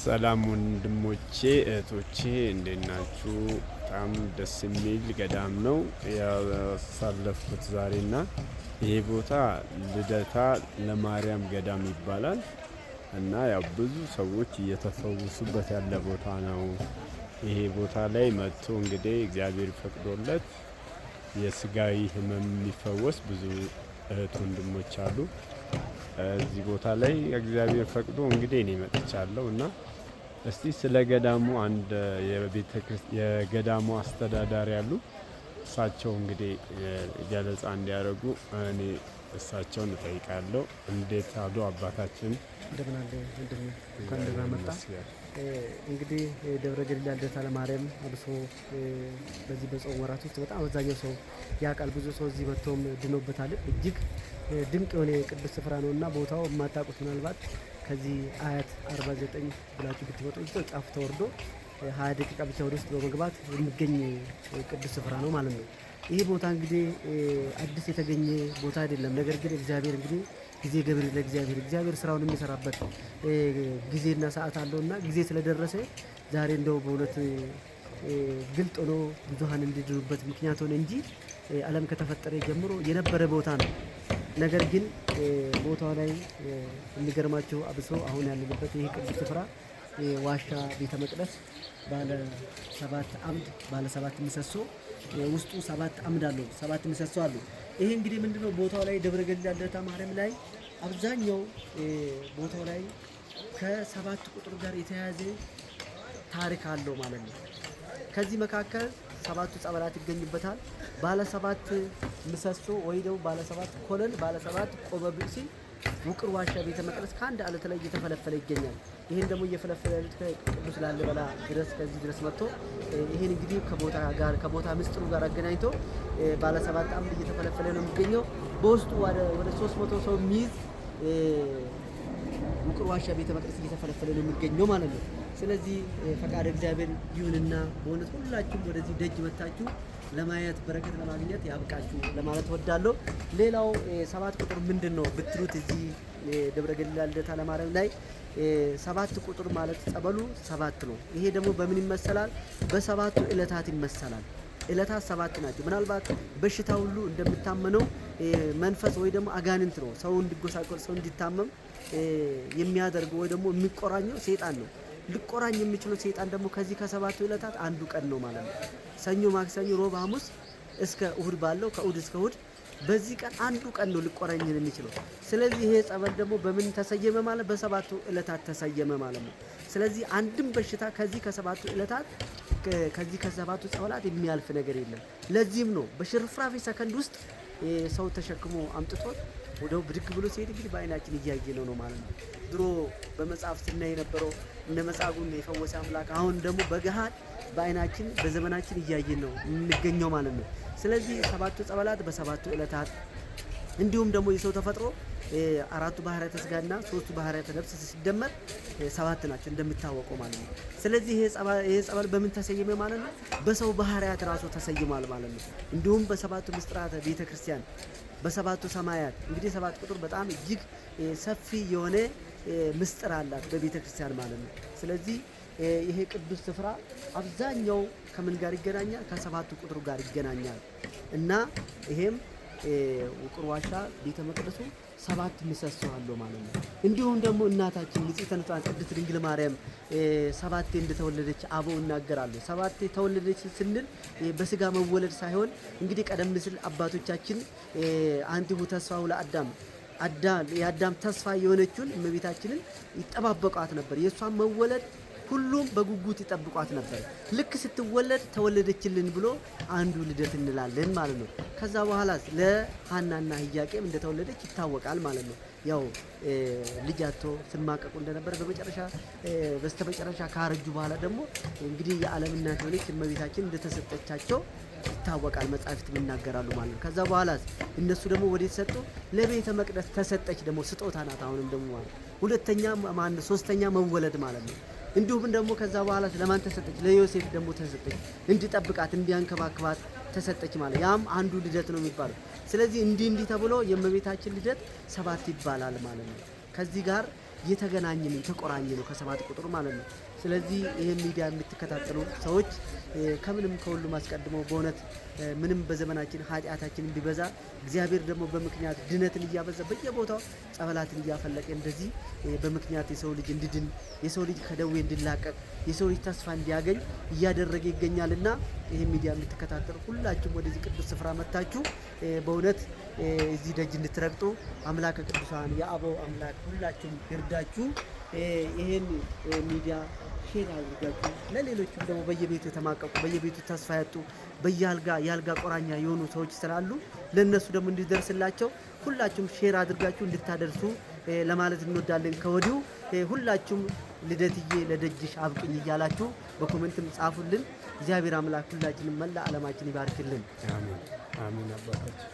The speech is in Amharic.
ሰላም ወንድሞቼ እህቶቼ እንዴት ናችሁ? በጣም ደስ የሚል ገዳም ነው ያሳለፍኩት ዛሬና ይሄ ቦታ ልደታ ለማርያም ገዳም ይባላል እና ያው ብዙ ሰዎች እየተፈወሱበት ያለ ቦታ ነው። ይሄ ቦታ ላይ መጥቶ እንግዲህ እግዚአብሔር ፈቅዶለት የስጋዊ ህመም የሚፈወስ ብዙ እህት ወንድሞች አሉ። እዚህ ቦታ ላይ እግዚአብሔር ፈቅዶ እንግዲህ እኔ መጥቻለሁ እና እስቲ ስለ ገዳሙ አንድ የገዳሙ አስተዳዳሪ ያሉ እሳቸው እንግዲህ ገለጻ እንዲያደርጉ እኔ እሳቸውን እጠይቃለሁ። እንዴት አሉ አባታችን? እንደምን አለ ወንድም እንኳን ደህና መጣ። እንግዲህ ደብረ ገሊላ ልደታ ለማርያም አብሶ በዚህ በጾም ወራት ውስጥ በጣም አብዛኛው ሰው ያውቃል። ብዙ ሰው እዚህ መጥቶም ድኖበታል። እጅግ ድንቅ የሆነ ቅዱስ ስፍራ ነው እና ቦታው የማታውቁት ምናልባት ከዚህ አያት 49 ብላችሁ ብትመጡ እዚህ ጫፍ ተወርዶ 20 ደቂቃ ብቻ ወደ ውስጥ በመግባት የሚገኝ ቅዱስ ስፍራ ነው ማለት ነው። ይህ ቦታ እንግዲህ አዲስ የተገኘ ቦታ አይደለም። ነገር ግን እግዚአብሔር እንግዲህ ጊዜ ገብር ለእግዚአብሔር ስራውን የሚሰራበት ጊዜና ሰዓት አለውና ጊዜ ስለደረሰ ዛሬ እንደው በእውነት ግልጥ ሆኖ ብዙሃን እንዲድኑበት ምክንያት ሆነ እንጂ ዓለም ከተፈጠረ ጀምሮ የነበረ ቦታ ነው። ነገር ግን ቦታው ላይ የሚገርማቸው አብሶ አሁን ያለንበት ይሄ ቅዱስ ስፍራ ዋሻ ቤተ መቅደስ ባለ 7 አምድ ባለ 7 ምሰሶ ውስጡ 7 አምድ አለው፣ 7 ምሰሶ አለው። ይሄ እንግዲህ ምንድነው ቦታው ላይ ደብረ ገሊላ ልደታ ማርያም ላይ አብዛኛው ቦታው ላይ ከ7 ቁጥር ጋር የተያያዘ ታሪክ አለው ማለት ነው። ከዚህ መካከል 7ቱ ጸበላት ይገኙበታል። ባለ 7 ምሰሶ ወይ ደግሞ ባለ 7 ኮለል ባለ 7 ቆበ ብእሲ ውቅር ዋሻ ቤተ መቅደስ ከአንድ አለት ላይ እየተፈለፈለ ይገኛል። ይሄን ደግሞ እየፈለፈለ ያሉት ከቅዱስ ላሊበላ ድረስ ከዚህ ድረስ መጥቶ ይሄን እንግዲህ ከቦታ ምስጢሩ ጋር አገናኝቶ ባለ 7 አምድ እየተፈለፈለ ነው የሚገኘው። በውስጡ ወደ 300 ሰው የሚይዝ ውቅር ዋሻ ቤተ መቅደስ እየተፈለፈለ ነው የሚገኘው ማለት ነው። ስለዚህ ፈቃድ እግዚአብሔር ይሁንና በእውነት ሁላችሁም ወደዚህ ደጅ መታችሁ ለማየት በረከት ለማግኘት ያብቃችሁ ለማለት ወዳለሁ። ሌላው 7 ቁጥር ምንድነው ብትሉት እዚህ ደብረ ገሊላ ልደታ ለማርያም ላይ 7 ቁጥር ማለት ጸበሉ 7 ነው። ይሄ ደግሞ በምን ይመሰላል? በ7ቱ ዕለታት ይመሰላል። ዕለታት 7 ናቸው። ምናልባት በሽታ ሁሉ እንደምታመነው መንፈስ ወይ ደግሞ አጋንንት ነው ሰው እንዲጎሳቆል ሰው እንዲታመም የሚያደርገው ወይ ደግሞ የሚቆራኘው ሰይጣን ነው። ሊቆራኝ የሚችለው ሰይጣን ደግሞ ከዚህ ከ7ቱ ዕለታት አንዱ ቀን ነው ማለት ነው። ሰኞ፣ ማክሰኞ፣ ሮብ፣ ሐሙስ እስከ እሁድ ባለው ከእሁድ እስከ እሁድ በዚህ ቀን አንዱ ቀን ነው ሊቆራኝ የሚችለው። ስለዚህ ይሄ ጸበል ደግሞ በምን ተሰየመ ማለት በ7ቱ ዕለታት ተሰየመ ማለት ነው። ስለዚህ አንድም በሽታ ከዚህ ከ7ቱ ዕለታት ከዚህ ከ7ቱ ጸበላት የሚያልፍ ነገር የለም። ለዚህም ነው በሽርፍራፊ ሰከንድ ውስጥ ሰው ተሸክሞ አምጥቶት ወደው ብድግ ብሎ ሲሄድ እንግዲህ በአይናችን እያየነው ነው ማለት ነው። ድሮ በመጽሐፍ ስናይ የነበረው እነ መጻጉዕን የፈወሰ አምላክ አሁን ደግሞ በገሃድ በአይናችን በዘመናችን እያየን ነው የምንገኘው ማለት ነው። ስለዚህ 7ቱ ጸበላት በ7ቱ ዕለታት እንዲሁም ደግሞ የሰው ተፈጥሮ 4ቱ ባህርያተ ሥጋና 3ቱ ባህርያተ ነፍስ ሲደመር 7 ናቸው እንደሚታወቀው ማለት ነው። ስለዚህ ይሄ ጸበል በምን ተሰየመ ማለት ነው? በሰው ባህርያት ራሱ ተሰይሟል ማለት ነው። እንዲሁም በ7ቱ ምስጢራተ ቤተ ክርስቲያን በ7ቱ ሰማያት እንግዲህ 7 ቁጥር በጣም እጅግ ሰፊ የሆነ ምስጢር አላት በቤተ ክርስቲያን ማለት ነው። ስለዚህ ይሄ ቅዱስ ስፍራ አብዛኛው ከምን ጋር ይገናኛል? ከ7ቱ ቁጥር ጋር ይገናኛል እና ይሄም ውቅር ዋሻ ቤተ መቅደሱ 7 ምሰሶ አለው ማለት ነው። እንዲሁም ደግሞ እናታችን ንጽሕተ ንጹሐን ቅድስት ድንግል ማርያም 7 እንደተወለደች አበው ይናገራሉ። 7 ተወለደች ስንል በስጋ መወለድ ሳይሆን እንግዲህ ቀደም ሲል አባቶቻችን አንቲሁ ተስፋው ለአዳም የአዳም ተስፋ የሆነችውን እመቤታችንን ይጠባበቋት ነበር። የእሷን መወለድ ሁሉም በጉጉት ይጠብቋት ነበር። ልክ ስትወለድ ተወለደችልን ብሎ አንዱ ልደት እንላለን ማለት ነው። ከዛ በኋላ ለሐናና ኢያቄም እንደተወለደች ይታወቃል ማለት ነው። ያው ልጅ አጥቶ ሲማቀቁ እንደነበር በስተመጨረሻ ካረጁ በኋላ ደግሞ እንግዲህ የዓለም እናት የሆነች እመቤታችን እንደተሰጠቻቸው ይታወቃል። መጻሕፍት ይናገራሉ ማለት ነው። ከዛ በኋላ እነሱ ደግሞ ወዴት ሰጡ? ለቤተ መቅደስ ተሰጠች። ደግሞ ስጦታ ናት። አሁንም ደግሞ ማለት ሶስተኛ መወለድ ማለት ነው። እንዲሁም ደግሞ ከዛ በኋላ ለማን ተሰጠች? ለዮሴፍ ደግሞ ተሰጠች። እንዲጠብቃት እንዲያንከባክባት ተሰጠች ማለት ያም አንዱ ልደት ነው የሚባለው። ስለዚህ እንዲህ ተብሎ የእመቤታችን ልደት 7 ይባላል ማለት ነው። ከዚህ ጋር የተገናኘን የተቆራኘ ነው ከሰባት ቁጥር ማለት ነው። ስለዚህ ይህን ሚዲያ የምትከታተሉ ሰዎች ከምንም ከሁሉም አስቀድሞ በእውነት ምንም በዘመናችን ኃጢአታችን ቢበዛ እግዚአብሔር ደግሞ በምክንያት ድነትን እያበዛ በየቦታው ጸበላትን እያፈለቀ እንደዚህ በምክንያት የሰው ልጅ እንዲድን የሰው ልጅ ከደዌ እንዲላቀቅ የሰው ልጅ ተስፋ እንዲያገኝ እያደረገ ይገኛልና ይህን ሚዲያ የምትከታተሉ ሁላችሁም ወደዚህ ቅዱስ ስፍራ መጥታችሁ በእውነት እዚህ ደጅ እንድትረግጡ አምላከ ቅዱሳን የአበው አምላክ ሁላችሁም ይርዳችሁ። ይህን ሚዲያ ሼር አድርጋችሁ ለሌሎችም ደግሞ በየቤቱ የተማቀቁ በየቤቱ ተስፋ ያጡ የአልጋ ቆራኛ የሆኑ ሰዎች ስላሉ ለነሱ ደግሞ እንዲደርስላቸው ሁላችሁም ሼር አድርጋችሁ እንድታደርሱ ለማለት እንወዳለን። ከወዲሁ ሁላችሁም ልደትዬ ለደጅሽ አብቅኝ እያላችሁ በኮሜንትም ጻፉልን። እግዚአብሔር አምላክ ሁላችንም መላ ዓለማችን ይባርክልን። አሜን አሜን። አባታችን